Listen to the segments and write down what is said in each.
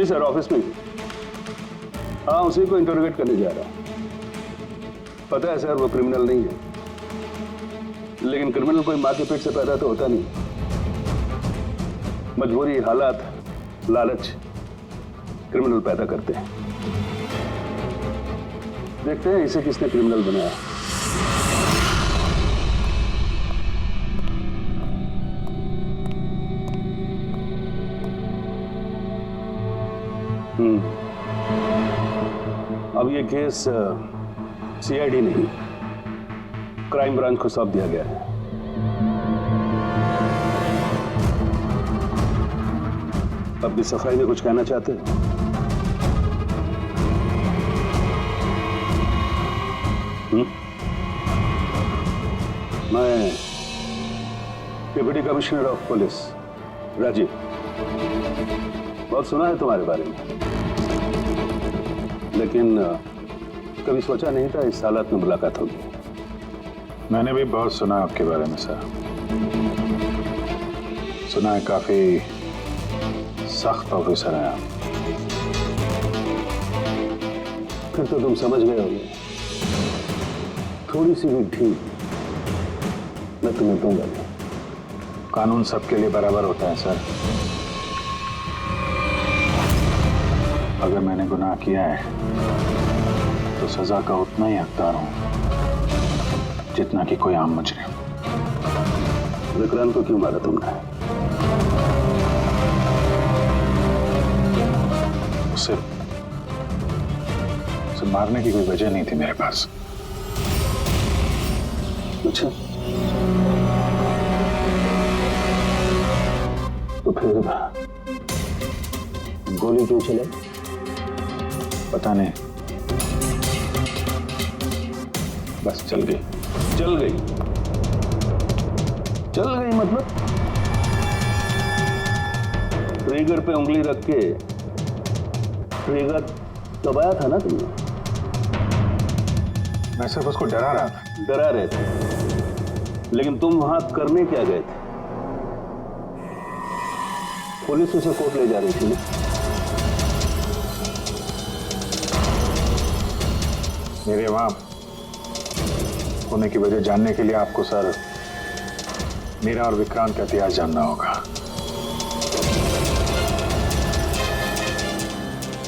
जी sir, office में। हाँ, उसी को इंटरोगेट करने जा रहा। पता है सर, वो क्रिमिनल नहीं है, लेकिन क्रिमिनल कोई माँ के पेट से पैदा तो होता नहीं। मजबूरी, हालात, लालच क्रिमिनल पैदा करते हैं। देखते हैं इसे किसने क्रिमिनल बनाया। अब ये केस सीआईडी नहीं, क्राइम ब्रांच को सौंप दिया गया है। अब भी सफाई में कुछ कहना चाहते हैं? मैं deputy commissioner of police Rajiv, बहुत सुना है तुम्हारे बारे में, लेकिन कभी सोचा नहीं था इस हालत में मुलाकात होगी। मैंने भी बहुत सुना आपके बारे में सर। सुना है काफी सख्त ऑफिसर हैं आप। फिर तो तुम समझ गए होगे, थोड़ी सी भी ढील मैं तुम्हें दूंगा नहीं। कानून सबके लिए बराबर होता है सर। अगर मैंने गुनाह किया है तो सजा का उतना ही हकदार हूं जितना कि कोई आम मुजरिम। विक्रांत को क्यों मारा तुमने? उसे मारने की कोई वजह नहीं थी मेरे पास। अच्छा, तो फिर गोली क्यों चले? पता नहीं, बस चल गई। चल गई? चल गई मतलब? ट्रिगर पे उंगली रख के ट्रिगर दबाया था ना तुमने? मैं सिर्फ उसको डरा रहा था। डरा रहे थे, लेकिन तुम वहां करने क्या गए थे? पुलिस उसे कोर्ट ले जा रही थी ना? मेरे वहां होने की वजह जानने के लिए आपको सर मेरा और विक्रांत का इतिहास जानना होगा।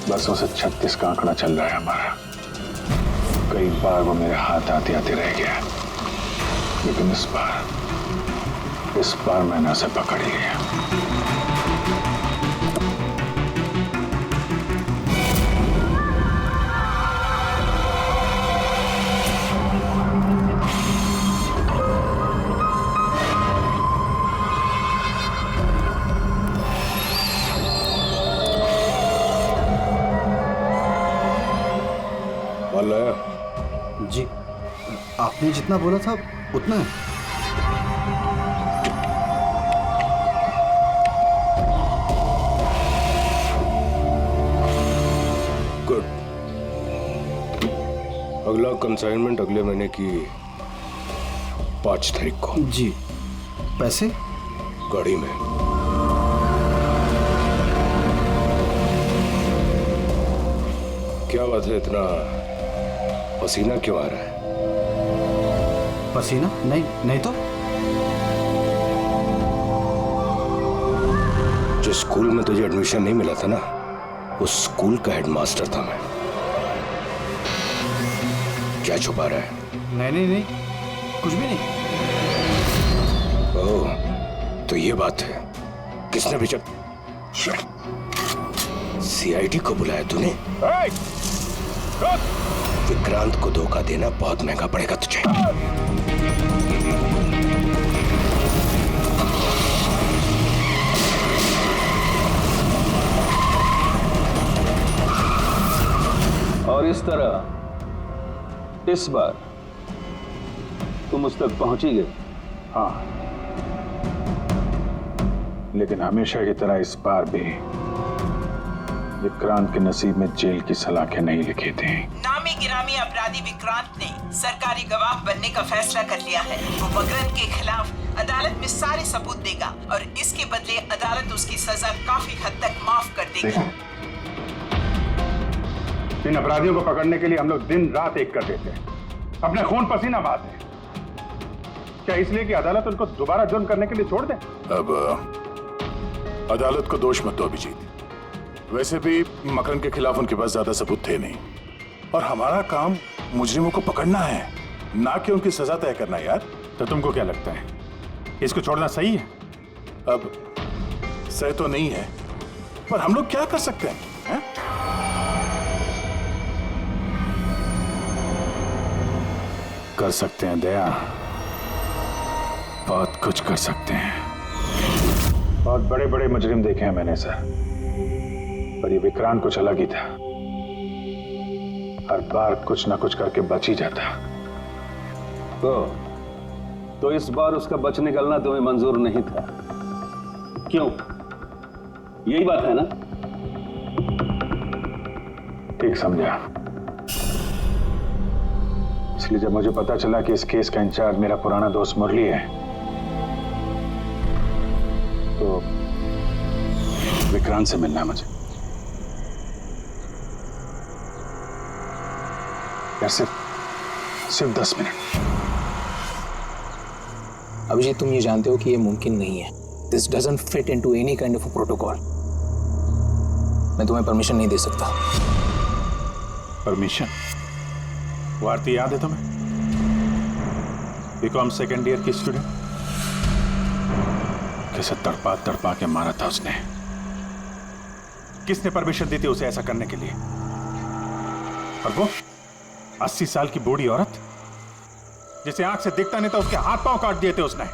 बसों से 36 का आंकड़ा चल रहा है हमारा। कई बार वो मेरे हाथ आते आते रह गया, लेकिन इस बार मैंने उसे पकड़ लिया। जी, आपने जितना बोला था उतना है। गुड। अगला कंसाइनमेंट अगले महीने की 5 तारीख को। जी। पैसे? गाड़ी में। क्या बात है, इतना पसीना क्यों आ रहा है? पसीना? नहीं तो। जो स्कूल में तुझे एडमिशन नहीं मिला था ना, उस स्कूल का हेडमास्टर था मैं। क्या छुपा रहा है? नहीं, कुछ भी नहीं। ओह, तो ये बात है। किसने भेजा? सीआईडी को बुलाया तूने? विक्रांत को धोखा देना बहुत महंगा पड़ेगा तुझे। और इस तरह इस बार तुम उस तक पहुंच ही गए। हाँ, लेकिन हमेशा की तरह इस बार भी विक्रांत के नसीब में जेल की सलाखें नहीं लिखी थी। नामी गिरामी अपराधी विक्रांत ने सरकारी गवाह बनने का फैसला कर लिया है। वो मगरन के खिलाफ अदालत में सारे सबूत देगा और इसके बदले अदालत उसकी सजा काफी हद तक माफ कर देगी। इन अपराधियों को पकड़ने के लिए हम लोग दिन रात एक कर देते हैं, अपने खून पसीना बहाते हैं। क्या इसलिए कि अदालत उनको दोबारा जुर्म करने के लिए छोड़ दे? अब अदालत को दोष मत दो अभिजीत। वैसे भी मकरन के खिलाफ उनके पास ज्यादा सबूत थे नहीं, और हमारा काम मुजरिमों को पकड़ना है, ना कि उनकी सजा तय करना। यार तो तुमको क्या लगता है, इसको छोड़ना सही है? अब सही तो नहीं है, पर हम लोग क्या कर सकते हैं, हैं? कर सकते हैं दया, बहुत कुछ कर सकते हैं। बहुत बड़े बड़े मुजरिम देखे हैं मैंने सर, पर ये विक्रांत कुछ अलग ही था। हर बार कुछ ना कुछ करके बच ही जाता। तो इस बार उसका बच निकलना तुम्हें मंजूर नहीं था, क्यों? यही बात है ना? ठीक समझा। इसलिए जब मुझे पता चला कि इस केस का इंचार्ज मेरा पुराना दोस्त मुरली है, तो विक्रांत से मिलना है मुझे। यार सिर्फ 10 मिनट। अभिजीत, तुम ये जानते हो कि ये मुमकिन नहीं है। This doesn't fit into any kind of protocol. मैं तुम्हें परमिशन नहीं दे सकता। परमिशन? वो आरती याद है तुम्हें? बीकॉम सेकेंड ईयर की स्टूडेंट, कैसे तड़पा तड़पा के मारा था उसने। किसने परमिशन दी थी उसे ऐसा करने के लिए? और वो 80 साल की बूढ़ी औरत जिसे आंख से दिखता नहीं था, उसके हाथ पांव काट दिए थे उसने।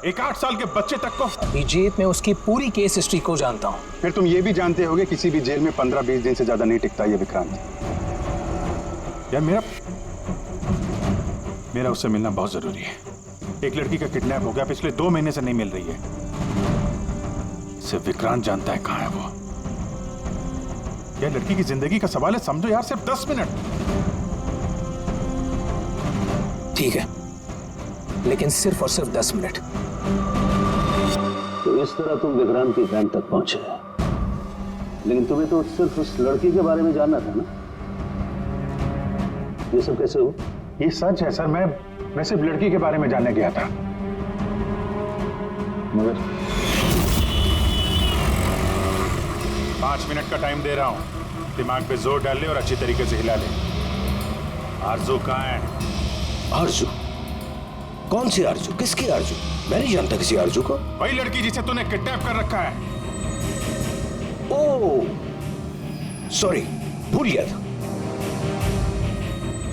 एक 8 साल के बच्चे तक को। अभिजीत, मैं उसकी पूरी केस हिस्ट्री को जानता हूं। फिर तुम ये भी जानते होगे किसी भी जेल में 15-20 दिन से ज्यादा नहीं टिकता ये विक्रांत। यार मेरा उससे मिलना बहुत जरूरी है। एक लड़की का किडनैप हो गया, पिछले 2 महीने से नहीं मिल रही है। सिर्फ विक्रांत जानता है कहां है वो। यह लड़की की जिंदगी का सवाल है, समझो यार, सिर्फ 10 मिनट। ठीक है, लेकिन सिर्फ और सिर्फ 10 मिनट। तो इस तरह तुम विक्रांत की कैंप तक पहुंचे, लेकिन तुम्हें तो सिर्फ उस लड़की के बारे में जानना था ना? ये सब कैसे हो? ये सच है सर, मैं सिर्फ लड़की के बारे में जानने गया था। मगर 5 मिनट का टाइम दे रहा हूं, दिमाग पे जोर डाल ले और अच्छी तरीके से हिला ले। आरजू कहाँ है? आरजू? कौन सी आरजू? किसकी आरजू? मैं नहीं जानता किसी आरजू को। वही लड़की जिसे तूने किडनैप कर रखा है। ओह सॉरी, भूल गया था।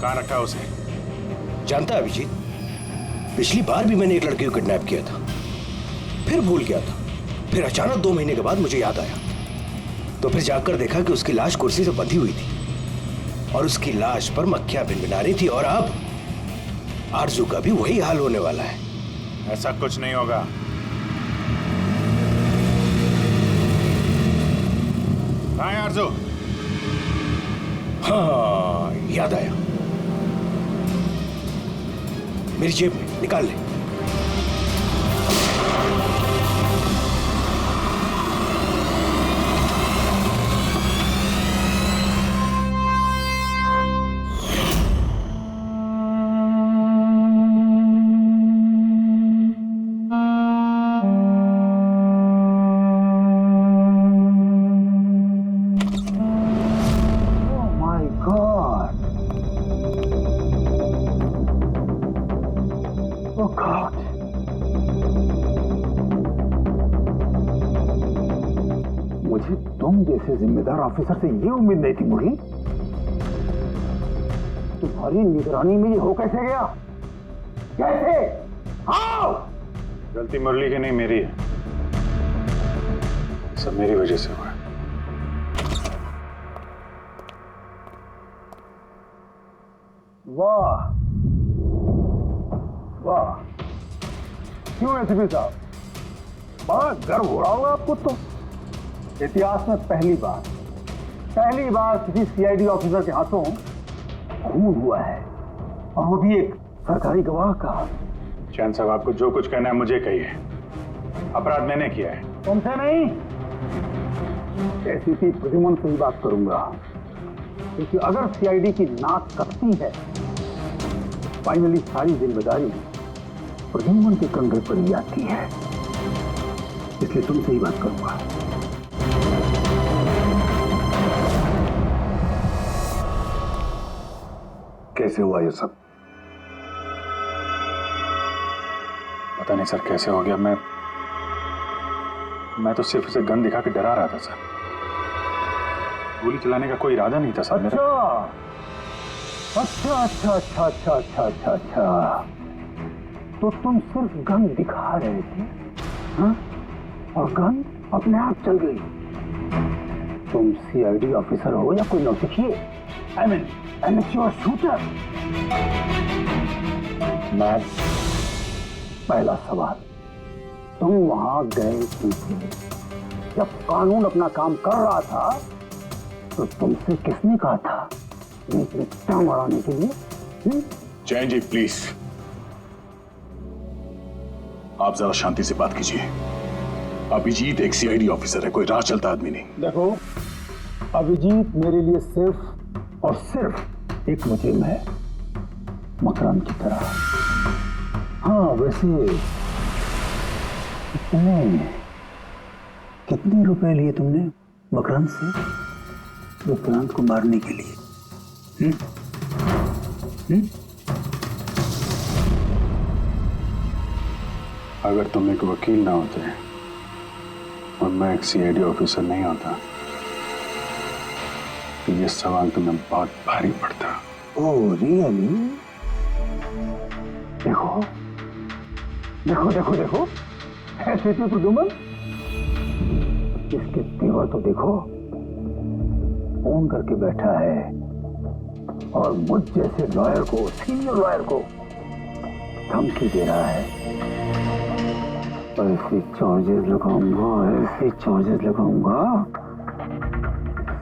कहाँ रखा उसे? जानता अभिजीत, पिछली बार भी मैंने एक लड़की को किडनैप किया था, फिर भूल गया था। फिर अचानक 2 महीने के बाद मुझे याद आया, तो फिर जाकर देखा कि उसकी लाश कुर्सी से बंधी हुई थी और उसकी लाश पर मक्खियां भिनभिना रही थी। और अब आरजू का भी वही हाल होने वाला है। ऐसा कुछ नहीं होगा। कहाँ है आरजू? हाँ, याद आया, मेरी जेब में, निकाल ले। मुझे तुम जैसे जिम्मेदार ऑफिसर से ये उम्मीद नहीं थी मुरली। तुम्हारी निगरानी में ये हो कैसे गया? कैसे? हाउ? गलती मुरली की नहीं, मेरी है। सब मेरी वजह से हुआ। वाह वाह, क्यों एसपी साहब, बड़ा गर्व हो रहा होगा आपको। तो इतिहास में पहली बार किसी सीआईडी ऑफिसर के हाथों खून हुआ है, और वो भी एक सरकारी गवाह का। चैन साहब, आपको जो कुछ कहना है मुझे कहिए। अपराध मैंने किया है। तुमसे नहीं, एसीपी प्रद्युमन से ही बात करूंगा। क्योंकि अगर सीआईडी की नाक कटती है, फाइनली सारी जिम्मेदारी प्रद्युम्न के कंधे पर ही आती है। इसलिए तुमसे ही बात करूंगा। कैसे हुआ ये सब? पता नहीं सर कैसे हो गया। मैं तो सिर्फ उसे गन दिखा के डरा रहा था सर। गोली चलाने का कोई इरादा नहीं था सर मेरा। अच्छा। तो तुम सिर्फ गन दिखा रहे थे, हाँ? और गन अपने आप चल गई। तुम सीआईडी ऑफिसर हो या कोई नौसिखिए? I mean amateur shooter. मैं पहला सवाल, तुम वहां गए क्यों थे? जब कानून अपना काम कर रहा था तो तुमसे किसने कहा था टांग अड़ाने के लिए? जैन जी प्लीज, आप जरा शांति से बात कीजिए। अभिजीत एक सीआईडी ऑफिसर है, कोई राह चलता आदमी नहीं। देखो, अभिजीत मेरे लिए सिर्फ और सिर्फ एक मुजरिम है, मकरान की तरह। हाँ, वैसे कितने रुपए लिए तुमने मकरान से विक्रांत को मारने के लिए? अगर तुम एक वकील ना होते और मैं एक सीआईडी ऑफिसर नहीं होता तो ये सवाल तुम्हें बहुत भारी पड़ता। Oh really? देखो ऐसे थे प्रद्युम्न। इसके तेवर तो देखो, फोन करके बैठा है और मुझ जैसे लॉयर को, सीनियर लॉयर को धमकी दे रहा है। ऐसे चार्जेस लगाऊंगा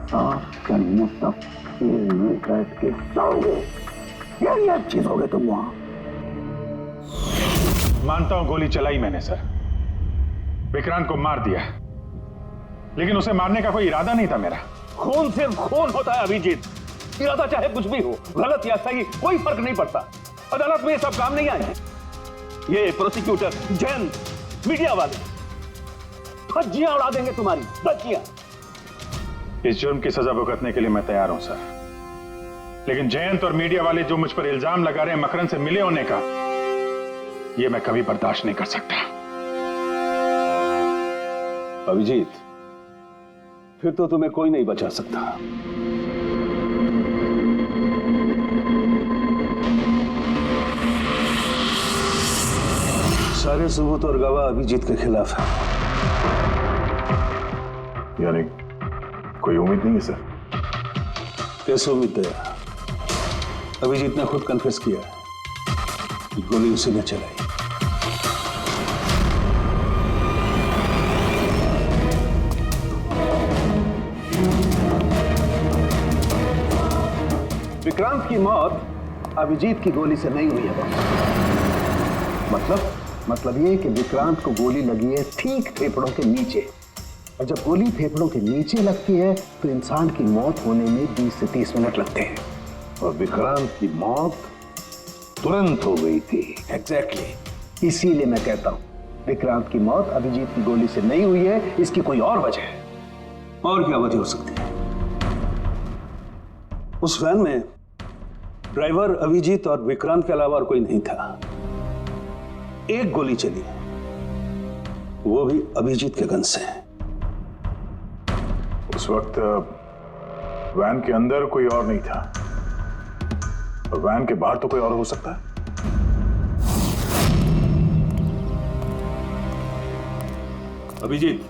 साफ जन्मों तक जेल में बैठ के सोओगे। ये चीज हो गए तुम वहां। मानता हूं गोली चलाई मैंने सर, विक्रांत को मार दिया, लेकिन उसे मारने का कोई इरादा नहीं था मेरा। खून सिर्फ खून होता है अभिजीत, इरादा चाहे कुछ भी हो, गलत या सही कोई फर्क नहीं पड़ता। अदालत में ये सब काम नहीं आए हैं। ये प्रोसिक्यूटर, जैन, मीडिया वाले धज्जियां उड़ा देंगे तुम्हारी, धज्जियां। इस जुर्म की सजा भुगतने के लिए मैं तैयार हूं सर, लेकिन जयंत और मीडिया वाले जो मुझ पर इल्जाम लगा रहे हैं मकरन से मिले होने का, यह मैं कभी बर्दाश्त नहीं कर सकता। अभिजीत, फिर तो तुम्हें कोई नहीं बचा सकता। सारे सबूत और गवाह अभिजीत के खिलाफ है। यानी कोई उम्मीद नहीं है सर? कैसे उम्मीद है? अभिजीत ने खुद कन्फेस किया है कि गोली उसी ने चलाई। विक्रांत की मौत अभिजीत की गोली से नहीं हुई है। मतलब ये कि विक्रांत को गोली लगी है ठीक फेफड़ों के नीचे, और जब गोली फेफड़ों के नीचे लगती है तो इंसान की मौत होने में 20 से 30 मिनट लगते हैं, और विक्रांत की मौत तुरंत हो गई थी। एग्जैक्टली, इसीलिए मैं कहता हूं विक्रांत की मौत अभिजीत की गोली से नहीं हुई है, इसकी कोई और वजह है। और क्या वजह हो सकती है? उस वैन में ड्राइवर अभिजीत और विक्रांत के अलावा और कोई नहीं था। एक गोली चली, वो भी अभिजीत के गन से। उस वक्त वैन के अंदर कोई और नहीं था, और वैन के बाहर तो कोई और हो सकता है। अभिजीत,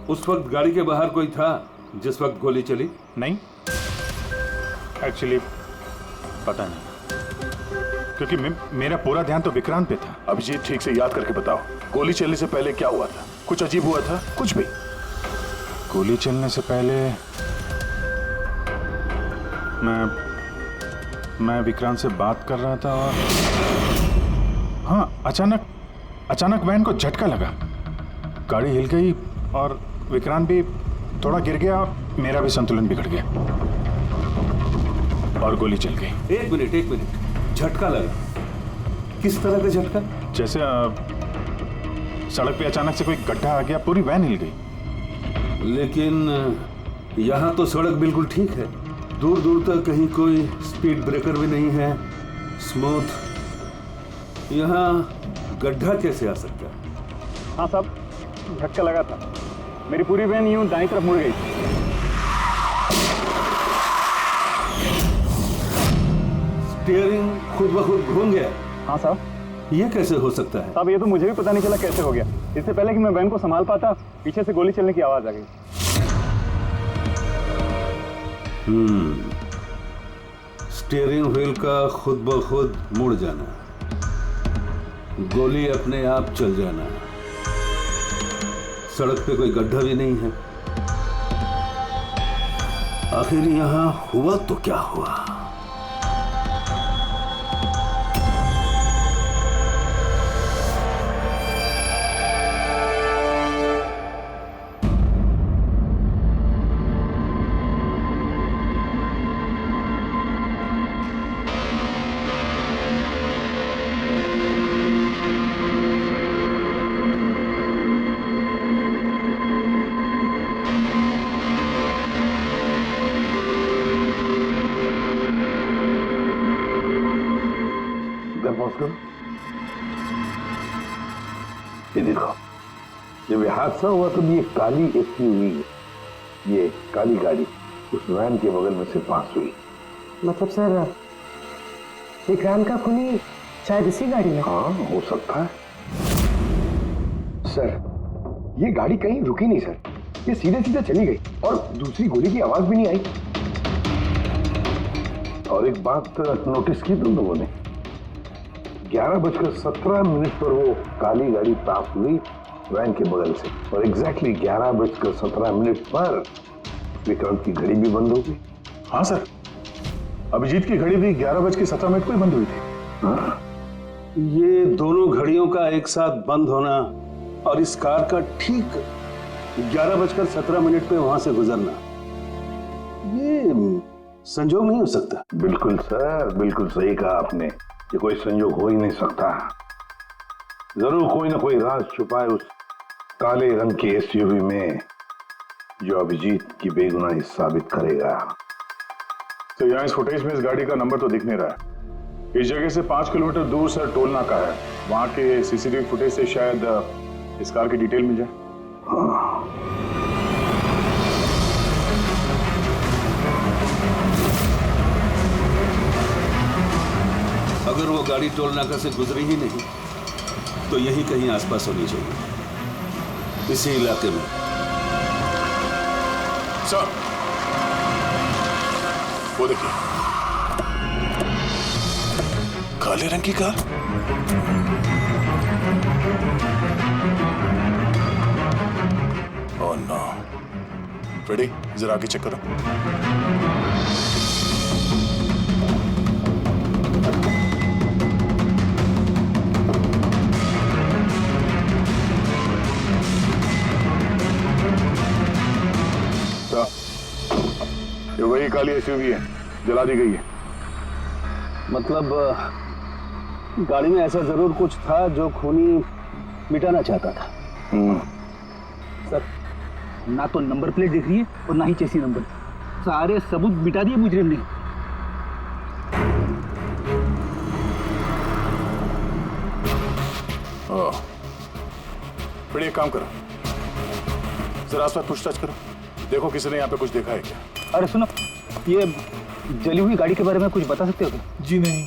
उस वक्त गाड़ी के बाहर कोई था जिस वक्त गोली चली? नहीं, एक्चुअली पता नहीं, क्योंकि मेरा पूरा ध्यान तो विक्रांत पे था। अभिजीत, ठीक से याद करके बताओ, गोली चलने से पहले क्या हुआ था? कुछ अजीब हुआ था? कुछ भी? गोली चलने से पहले मैं विक्रांत से बात कर रहा था और हाँ, अचानक वैन को झटका लगा, गाड़ी हिल गई और विक्रांत भी थोड़ा गिर गया और मेरा भी संतुलन बिगड़ गया। और गोली चल गई। एक मिनट, झटका लगा। किस तरह का झटका? जैसे सड़क पे अचानक से कोई गड्ढा आ गया, पूरी वैन हिल गई। लेकिन यहाँ तो सड़क बिल्कुल ठीक है, दूर दूर तक कहीं कोई स्पीड ब्रेकर भी नहीं है, स्मूथ। यहाँ गड्ढा कैसे आ सकता है? हाँ साहब, झटका लगा था। मेरी पूरी वैन यूं दाईं तरफ मुड़ गई। स्टीयरिंग खुद ब खुद घूम गया? हाँ साहब। ये कैसे हो सकता है? साहब ये तो मुझे भी पता नहीं चला कैसे हो गया। इससे पहले कि मैं वैन को संभाल पाता, पीछे से गोली चलने की आवाज आ गई। स्टीयरिंग व्हील का खुद ब खुद मुड़ जाना, गोली अपने आप चल जाना, सड़क पे कोई गड्ढा भी नहीं है। आखिर यहां हुआ तो क्या हुआ? ये देखो, जब ये हादसा हुआ तो ये काली एसयूवी, ये काली गाड़ी उस वैन के बगल में से पास हुई। मतलब सर, विक्रांत का खूनी शायद इसी गाड़ी में? हाँ, हो सकता है। सर, ये गाड़ी कहीं रुकी नहीं सर, ये सीधे सीधे चली गई और दूसरी गोली की आवाज भी नहीं आई। और एक बात नोटिस की तुम लोगों ने, 11:17 पर वो काली गाड़ी पास हुई वैन के बगल से, और एग्जैक्टली 11:17 पर विक्रांत की घड़ी भी बंद हो गई। हाँ सर, अभिजीत की घड़ी भी 11:17 को ही बंद हुई थी। हाँ? ये दोनों घड़ियों का एक साथ बंद होना और इस कार का ठीक 11:17 पे वहां से गुजरना, ये संजोग नहीं हो सकता। बिल्कुल सर, बिल्कुल सही कहा आपने, ये कोई संयोग हो ही नहीं सकता। जरूर कोई ना कोई राज छुपा है उस काले रंग के एसयूवी में, जो अभिजीत की बेगुनाही साबित करेगा। तो यहाँ इस फुटेज में इस गाड़ी का नंबर तो दिख नहीं रहा है। इस जगह से 5 किलोमीटर दूर सर टोल नाका है, वहां के सीसीटीवी फुटेज से शायद इस कार की डिटेल मिल जाए। हाँ। अगर वो गाड़ी टोल नाका से गुजरी ही नहीं तो यही कहीं आसपास होनी चाहिए, इसी इलाके में। सर, वो देखिए, काले रंग की कार। Oh no. फ्रेडी, जरा आगे चेक करो। ये वही काली एसयूवी है, जला दी गई है। मतलब गाड़ी में ऐसा जरूर कुछ था जो खूनी मिटाना चाहता था। सर, ना तो नंबर प्लेट दिख रही है और ना ही चेसी नंबर, सारे सबूत मिटा दिए मुजरिम ने। फ्रेडी, एक काम करो, जरा आसपास पूछताछ करो, देखो किसी ने यहाँ पे कुछ देखा है क्या। अरे सुनो, ये जली हुई गाड़ी के बारे में कुछ बता सकते हो क्या? जी नहीं।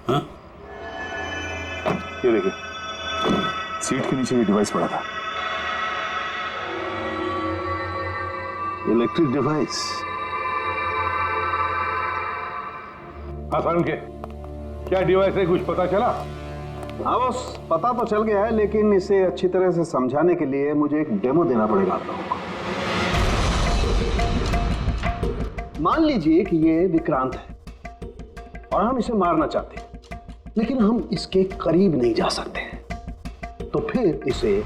हाँ? ये देखिए, सीट के नीचे ये डिवाइस पड़ा था। Electric device. हाँ सारुण के, क्या डिवाइस है, कुछ पता चला? हाँ बस, पता तो चल गया है, लेकिन इसे अच्छी तरह से समझाने के लिए मुझे एक डेमो देना पड़ेगा आप लोगों को। मान लीजिए कि ये विक्रांत है और हम इसे मारना चाहते हैं, लेकिन हम इसके करीब नहीं जा सकते हैं, तो फिर इसे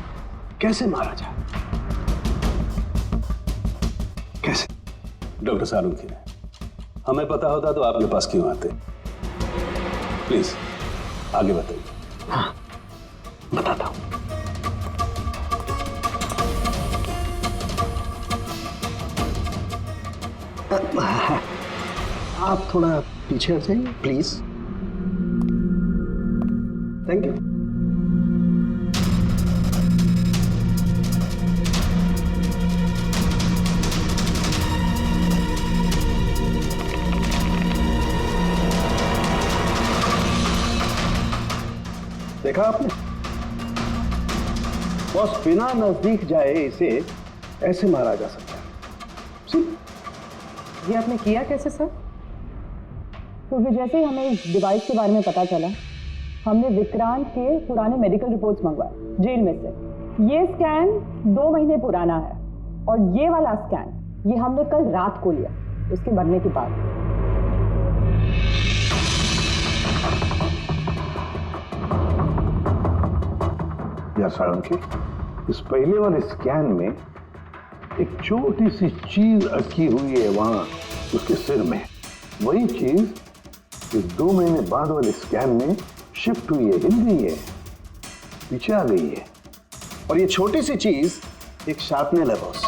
कैसे मारा जाए? कैसे? डॉक्टर सारुंखे, हमें पता होता तो आपके पास क्यों आते? प्लीज आगे बताइए। हाँ, बताता हूं। आप थोड़ा पीछे हट जाइए प्लीज। Thank you. देखा आपने, बॉस बिना नजदीक जाए इसे ऐसे मारा जा सकता है। ये आपने किया कैसे सर? क्योंकि जैसे ही हमें इस डिवाइस के बारे में पता चला, हमने विक्रांत के पुराने मेडिकल रिपोर्ट्स मंगवाए जेल में से। ये स्कैन 2 महीने पुराना है और ये वाला स्कैन ये हमने कल रात को लिया उसके मरने के बाद। या साळुंखे, इस पहले वाले स्कैन में एक छोटी सी चीज अटकी हुई है वहां उसके सिर में। वही चीज इस 2 महीने बाद वाले स्कैन में शिफ्ट हुई है, हिल गई है, पीछे आ गई है। और ये छोटी सी चीज एक शार्पनेल है बॉस,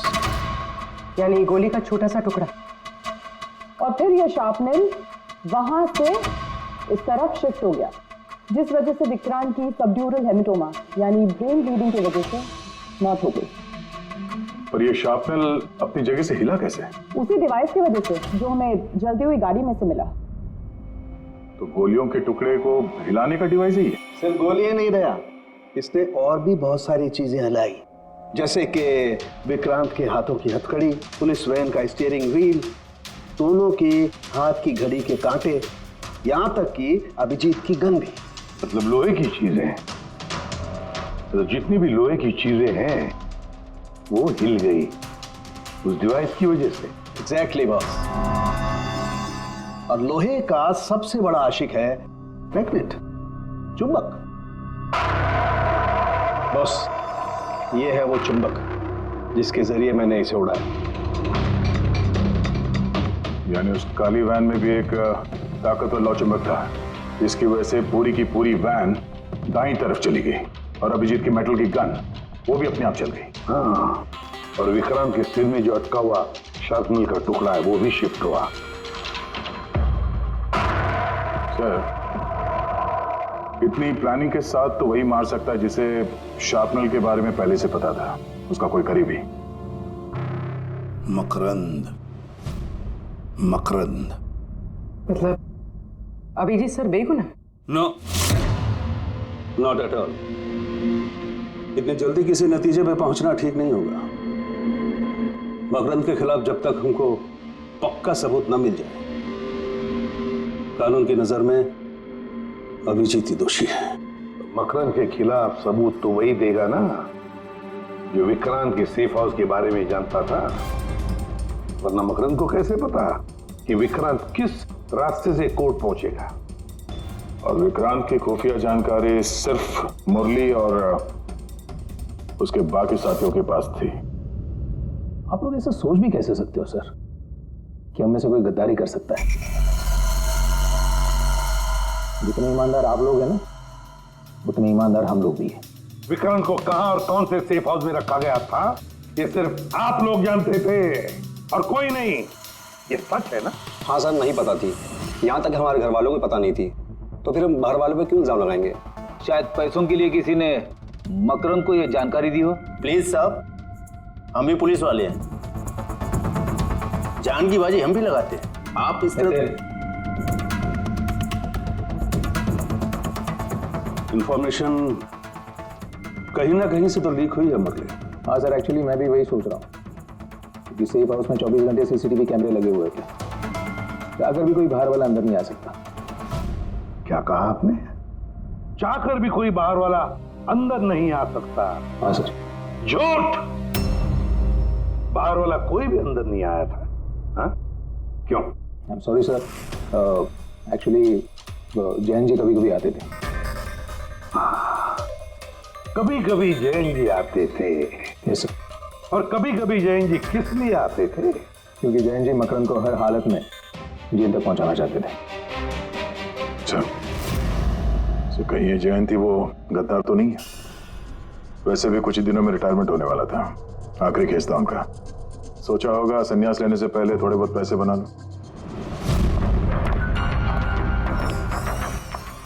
यानी गोली का छोटा सा टुकड़ा। और फिर ये शार्पनेल वहां से इस तरफ शिफ्ट हो गया, जिस वजह से विक्रांत की सबड्यूरल हेमेटोमा यानी ब्रेन ब्लीडिंग की वजह से मौत हो गई। पर ये शार्पनेल अपनी जगह से हिला कैसे? उसी डिवाइस की वजह से जो हमें जलती हुई गाड़ी में से मिला। तो गोलियों के टुकड़े को हिलाने का डिवाइस ही है? सिर्फ गोलियां नहीं रहा, इसने और भी बहुत सारी चीजें हिलाई, जैसे कि विक्रांत के हाथों की हथकड़ी, पुलिस वैन का स्टीयरिंग व्हील, दोनों के हाथ की घड़ी के कांटे, यहां तक कि अभिजीत की गन भी। मतलब लोहे की चीजें, तो जितनी भी लोहे की चीजें हैं वो हिल गई उस डिवाइस की वजह से। Exactly boss. और लोहे का सबसे बड़ा आशिक है मैग्नेट, चुंबक। बॉस, ये है वो चुंबक जिसके जरिए मैंने इसे उड़ाया। यानी उस काली वैन में भी एक ताकतवर लौ चुंबक था, जिसकी वजह से पूरी की पूरी वैन दाईं तरफ चली गई और अभिजीत की मेटल की गन वो भी अपने आप चल गई। हाँ, और विक्रांत के सिर में जो अटका हुआ शार्पनेल का टुकड़ा है वो भी शिफ्ट हुआ। सर, इतनी प्लानिंग के साथ तो वही मार सकता है जिसे शार्पनेल के बारे में पहले से पता था, उसका कोई करीबी। मकरंद, मकरंद मतलब अभिजीत सर बेगुनाह? No, not at all. इतने जल्दी किसी नतीजे पे पहुंचना ठीक नहीं होगा। मकरंद के खिलाफ जब तक हमको पक्का सबूत न मिल जाए, कानून की नजर में अभिजीत ही दोषी है। मकरंद के खिलाफ सबूत तो वही देगा ना जो विक्रांत के सेफ हाउस के बारे में जानता था, वरना मकरंद को कैसे पता कि विक्रांत किस रास्ते से कोर्ट पहुंचेगा। और विक्रांत की खुफिया जानकारी सिर्फ मुरली और उसके बाकी साथियों के पास थी। आप लोग ऐसा सोच भी कैसे सकते हो सर कि हम में से कोई गद्दारी कर सकता है? जितने ईमानदार आप लोग हैं ना, उतने ईमानदार हम लोग भी हैं। विक्रांत को कहां और कौन से सेफ हाउस में रखा गया था ये सिर्फ आप लोग जानते थे और कोई नहीं। ये सच है ना? हाँ सर, नहीं पता थी। यहाँ तक हमारे घर वालों को पता नहीं थी, तो फिर हम बाहर वालों पे क्यों इल्जाम लगाएंगे? शायद पैसों के लिए किसी ने मकरंद को यह जानकारी दी हो। प्लीज साहब, हम भी पुलिस वाले हैं, जान की बाजी हम भी लगाते हैं। आप इस तरह इंफॉर्मेशन कहीं ना कहीं से तो लीक हुई है मुरली। हाँ सर, एक्चुअली मैं भी वही सोच रहा हूँ कि सेफ हाउस में 24 घंटे सीसीटीवी कैमरे लगे हुए थे, तो अगर भी कोई बाहर वाला अंदर नहीं आ सकता। क्या कहा आपने? चाहकर भी कोई बाहर वाला अंदर नहीं आ सकता? हाँ सर। झूठ! बाहर वाला कोई भी अंदर नहीं आया था। हाँ? क्यों? I am sorry sir, actually Jain ji कभी कभी आते थे। कभी कभी जैन जी आते थे? Yes sir. और कभी कभी जैन जी किस लिए आते थे? क्योंकि जैन जी मकरंद को हर हालत में जेल तक पहुंचाना चाहते थे। अच्छा, तो कहीं ये जयंती वो गद्दार तो नहीं है? वैसे भी कुछ ही दिनों में रिटायरमेंट होने वाला था, आखिरी केस था उनका। सोचा होगा संन्यास लेने से पहले थोड़े बहुत पैसे बना लो।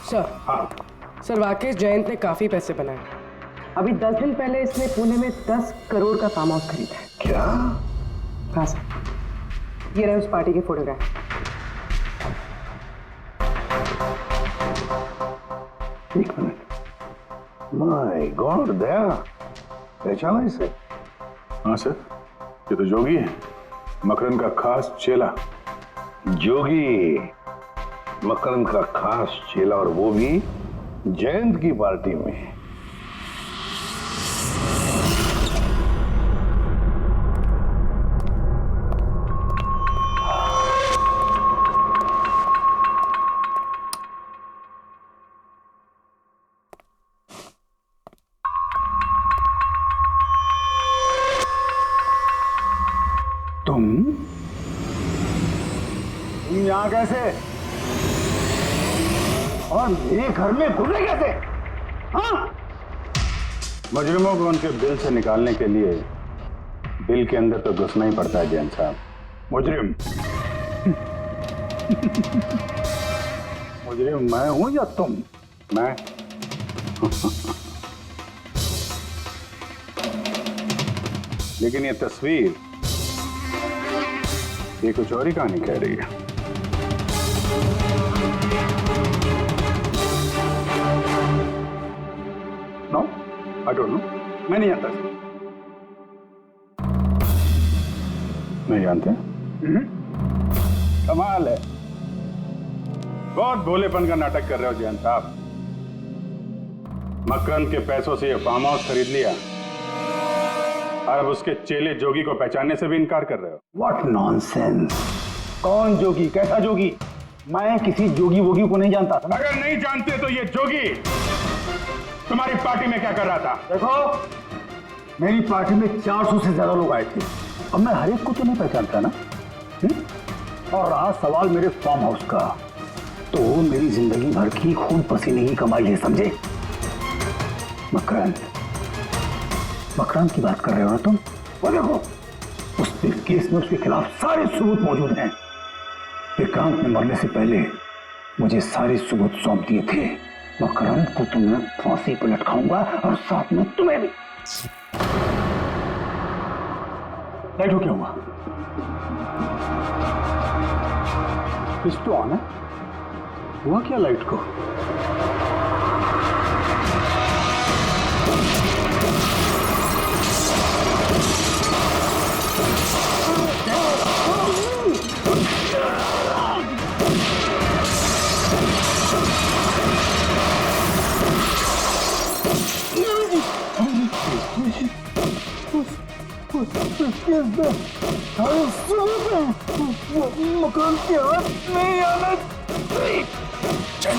सर, सर वाकई जयंत ने काफी पैसे बनाए। अभी 10 दिन पहले इसने पुणे में 10 करोड़ का फार्म हाउस खरीदा है। क्या? हाँ सर, ये रहे उस पार्टी के फोटोग्राफ। एक मिनट, माय गॉड, दया पहचाना इसे? हाँ सर, ये तो जोगी है, मकरंद का खास चेला। जोगी मकरंद का खास चेला, और वो भी जयंत की पार्टी में। तुम यहां कैसे और मेरे घर में घुसे कैसे? हाँ, मुजरिमों को उनके बिल से निकालने के लिए बिल के अंदर तो घुसना ही पड़ता है जयंत साहब। मुजरिम मुजरिम मैं हूं या तुम? मैं लेकिन ये तस्वीर, ये कुछ और ही कहानी कह रही है। नो, आई डोंट नो, मैं नहीं जानता। नहीं जानते? कमाल है, बहुत भोलेपन का नाटक कर रहे हो जयंत साहब। मकरंद के पैसों से ये फार्म हाउस खरीद लिया और अब उसके चेले जोगी को पहचानने से भी इनकार कर रहे हो। What nonsense! कौन जोगी? कैसा जोगी? मैं किसी जोगी वोगी को नहीं जानता था। अगर नहीं जानते तो ये जोगी तुम्हारी पार्टी में क्या कर रहा था? देखो, मेरी पार्टी में 400 से ज्यादा लोग आए थे। अब मैं हर एक को तो नहीं पहचानता ना। और रहा सवाल मेरे फार्म हाउस का, तो मेरी जिंदगी भर की खून पसीने की कमाई है, समझे? मकरंद की बात कर रहे हो ना तुम? वो देखो, उस केस में उसके खिलाफ सारे सबूत मौजूद हैं। विक्रांत ने मरने से पहले मुझे सारे सबूत सौंप दिए थे। मकरंद को तो मैं फांसी पर लटकाऊंगा और साथ में तुम्हें भी। लाइट हो क्या हुआ? स्विच तो ऑन है, हुआ क्या लाइट को? मकान के हाथ नहीं आना चाहिए। जी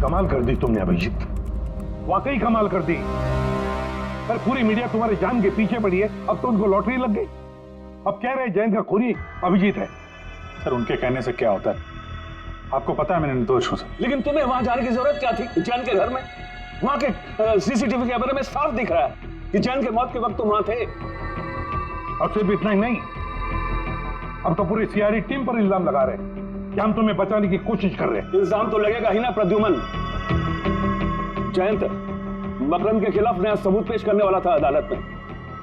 कमाल कर दी तुमने अभिजीत, वाकई कमाल कर दी। पर पूरी मीडिया तुम्हारे जान के पीछे पड़ी है, अब तो उनको लॉटरी लग गई। अब कह रहे जयंत का खूनी अभिजीत है। सर उनके कहने से क्या होता है? आपको पता है मैं निर्दोष हूं सर। लेकिन तुम्हें वहां जाने की जरूरत क्या थी? जैन के घर में, वहां के सीसीटीवी कैमरे में साफ दिख रहा है कि जैन के मौत के वक्त तुम वहां थे। और सिर्फ इतना ही नहीं, अब तो पूरी सीआईडी टीम पर इल्जाम लगा रहे हैं कि हम तुम्हें बचाने की कोशिश कर रहे हैं। इल्जाम तो लगेगा ही ना प्रद्युमन। जयंत मकरंद के खिलाफ नया सबूत पेश करने वाला था अदालत में,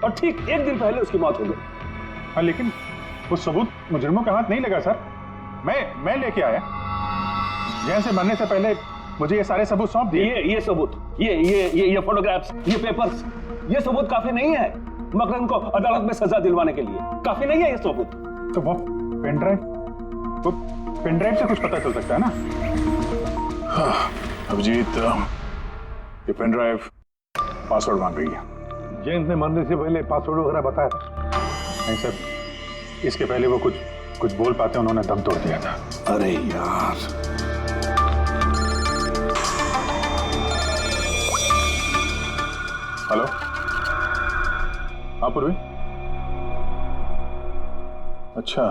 और ठीक एक दिन पहले उसकी मौत हो गई। हाँ, लेकिन वो सबूत मुजरिमों का हाथ नहीं लगा सर। मैं लेके आया। जैन से मरने से पहले मुझे ये सारे सबूत सौंप दिए। ये सबूत, ये फोटोग्राफ्स, ये पेपर्स, ये सबूत काफी नहीं है मकरंद को अदालत में सजा दिलवाने के लिए। काफी नहीं है ये सबूत। तो पेन ड्राइव, वो पेन ड्राइव से कुछ पता चल सकता है ना? हाँ, अभिजीत, ये पेन ड्राइव पासवर्ड मांग रही है। जयंत ने मरने से पहले पासवर्ड वगैरह बताया था? नहीं सर, इसके पहले वो कुछ बोल पाते उन्होंने दम तोड़ दिया था। अरे यार, हेलो, हाँ पूर्वी। अच्छा,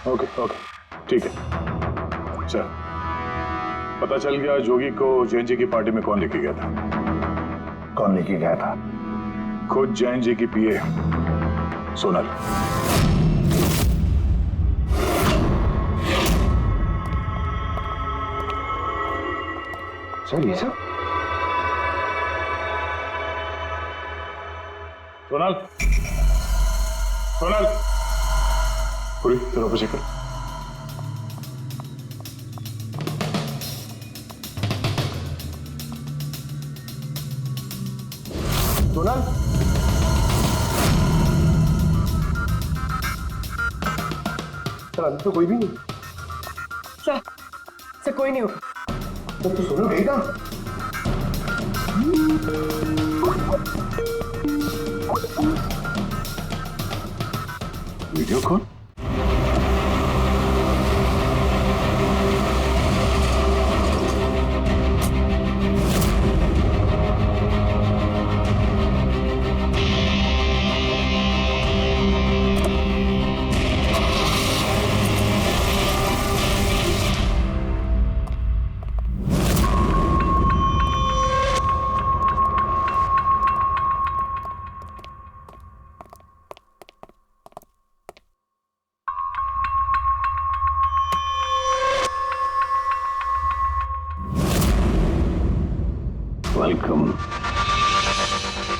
ओके ओके, ठीक है। चल, पता चल गया जोगी को जैन जी की पार्टी में कौन लेके गया था। कौन लेके गया था? खुद जैन जी की पीए सोनल। सर ये सब? सोनल, सोनल, पूरी तेरे ऊपर चेक कर। सोनल, सर अभी तो कोई भी नहीं। सर कोई नहीं होगा। तो सोनल गई कहाँ? Video call?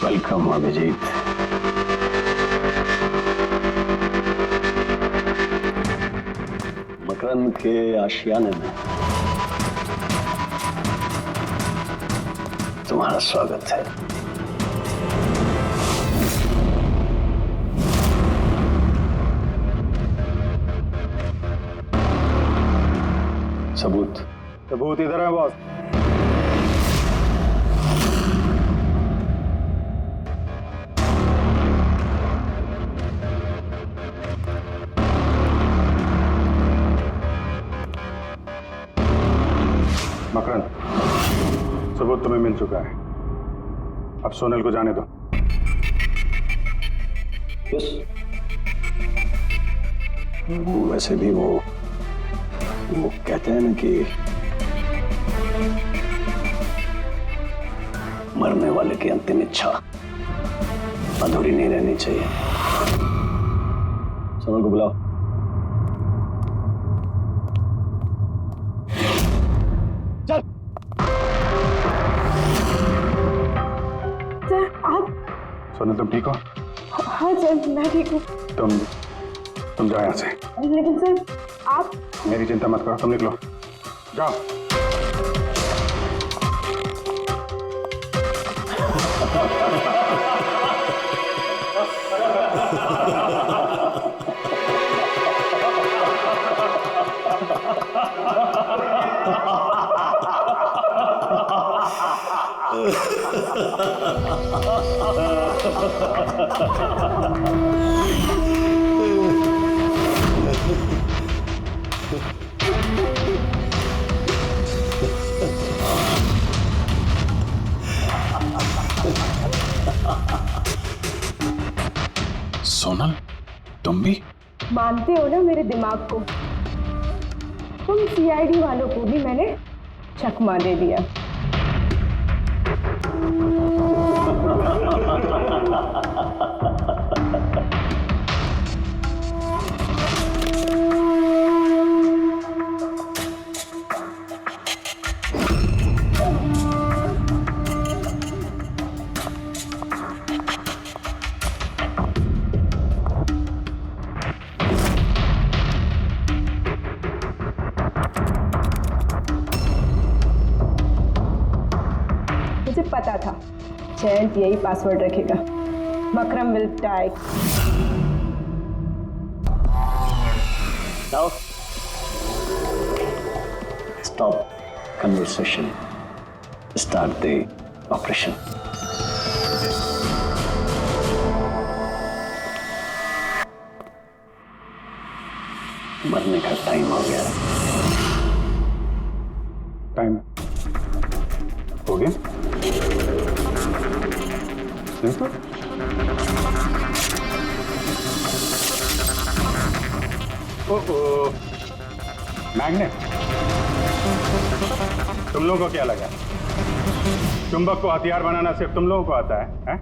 वेलकम अभिजीत। मकरंद के आशियाने में तुम्हारा स्वागत है। सबूत इधर है बॉस। मकरंद, सबूत तुम्हें मिल चुका है, अब सोनल को जाने दो। वैसे भी वो कहते हैं ना कि मरने वाले की अंतिम इच्छा अधूरी नहीं रहनी चाहिए। सोनल को बुलाओ। सर आप? सोनल तुम ठीक हो? हाँ सर मैं ठीक हूँ। तुम जाओ यहाँ से। लेकिन सर आप? मेरी चिंता मत करो, तुम निकलो, जाओ। सोनल, तुम भी? मानते हो ना मेरे दिमाग को? तुम सीआईडी वालों को भी मैंने चकमा दे दिया। मुझे पता था जयंत यही पासवर्ड रखेगा। मकरम will die. Now, stop conversation. Start the operation. मरने का टाइम हो गया। टाइम हो गया? देखो ओह, मैग्नेट। तुम लोगों को क्या लगा चुंबक को हथियार बनाना सिर्फ तुम लोगों को आता है?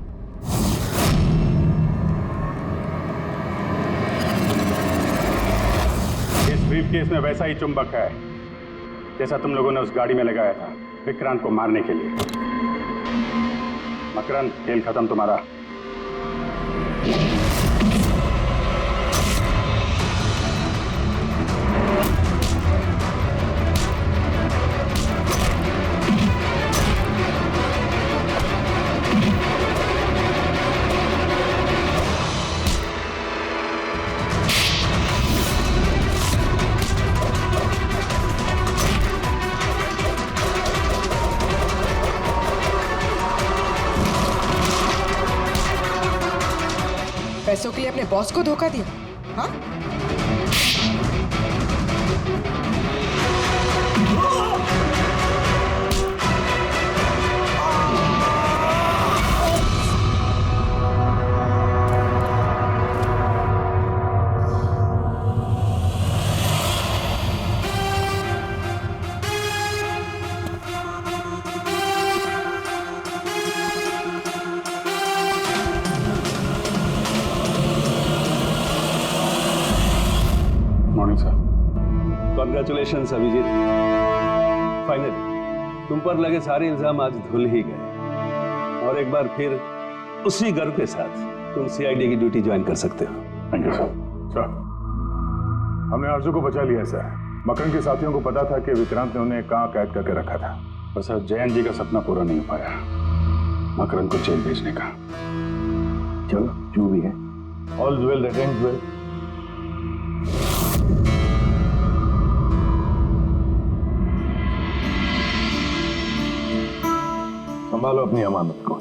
इस ब्रीफकेस में वैसा ही चुंबक है जैसा तुम लोगों ने उस गाड़ी में लगाया था विक्रांत को मारने के लिए। मकरंद, खेल खत्म तुम्हारा। पैसों के लिए अपने बॉस को धोखा दिया? हाँ? कॉन्ग्रेचुलेशन अभिजीत, फाइनली तुम पर लगे सारे इल्जाम आज धुल ही गए और एक बार फिर उसी गर्व के साथ तुम सीआईडी की ड्यूटी ज्वाइन कर सकते हो। Thank you sir. सर, हमने आरजू को बचा लिया सर। मकरंद के साथियों को पता था कि विक्रांत ने उन्हें कहाँ कैद करके रखा था, पर सर जयंत जी का सपना पूरा नहीं हो पाया मकरंद को जेल भेजने का। चलो जो भी है, all is well that ends well. संभालो अपनी अमानत को।